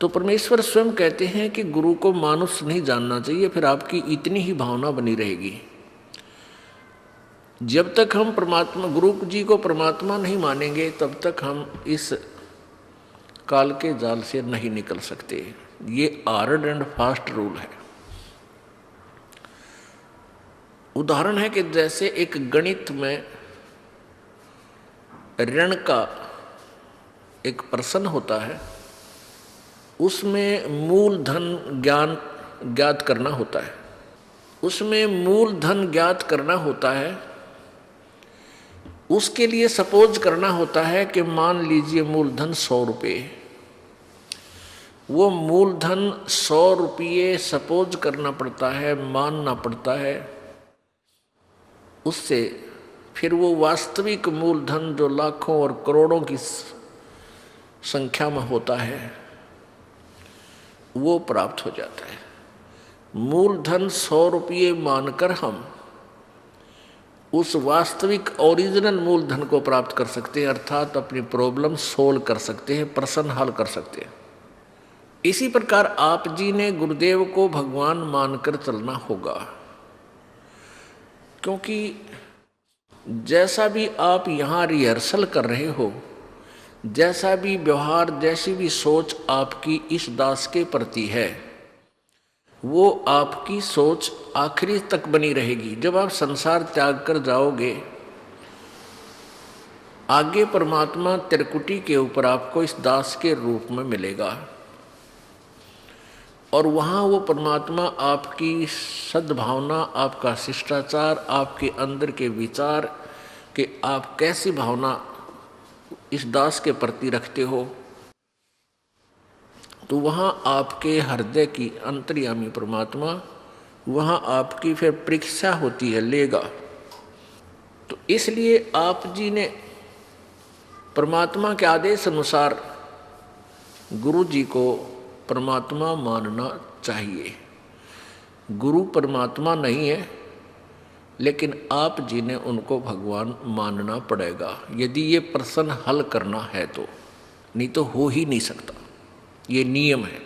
तो परमेश्वर स्वयं कहते हैं कि गुरु को मानुष नहीं जानना चाहिए, फिर आपकी इतनी ही भावना बनी रहेगी। जब तक हम परमात्मा गुरु जी को परमात्मा नहीं मानेंगे तब तक हम इस काल के जाल से नहीं निकल सकते। ये हार्ड एंड फास्ट रूल है। उदाहरण है कि जैसे एक गणित में ऋण का एक प्रश्न होता है, उसमें मूलधन ज्ञात करना होता है। उसमें मूलधन ज्ञात करना होता है, उसके लिए सपोज करना होता है कि मान लीजिए मूलधन 100 रुपये। वो मूलधन 100 रुपये सपोज करना पड़ता है, मानना पड़ता है। उससे फिर वो वास्तविक मूलधन जो लाखों और करोड़ों की संख्या में होता है वो प्राप्त हो जाता है। मूलधन 100 रुपये मानकर हम उस वास्तविक ओरिजिनल मूलधन को प्राप्त कर सकते हैं, अर्थात अपनी प्रॉब्लम सोल्व कर सकते हैं, प्रश्न हल कर सकते हैं। इसी प्रकार आप जी ने गुरुदेव को भगवान मानकर चलना होगा, क्योंकि जैसा भी आप यहाँ रिहर्सल कर रहे हो, जैसा भी व्यवहार, जैसी भी सोच आपकी इस दास के प्रति है, वो आपकी सोच आखिरी तक बनी रहेगी। जब आप संसार त्याग कर जाओगे, आगे परमात्मा त्रिकुटी के ऊपर आपको इस दास के रूप में मिलेगा और वहाँ वो परमात्मा आपकी सद्भावना, आपका शिष्टाचार, आपके अंदर के विचार कि आप कैसी भावना इस दास के प्रति रखते हो, तो वहाँ आपके हृदय की अंतर्यामी परमात्मा वहाँ आपकी फिर परीक्षा होती है, लेगा। तो इसलिए आप जी ने परमात्मा के आदेश अनुसार गुरु जी को परमात्मा मानना चाहिए। गुरु परमात्मा नहीं है, लेकिन आप जी ने उनको भगवान मानना पड़ेगा यदि ये प्रश्न हल करना है तो, नहीं तो हो ही नहीं सकता। ये नियम है।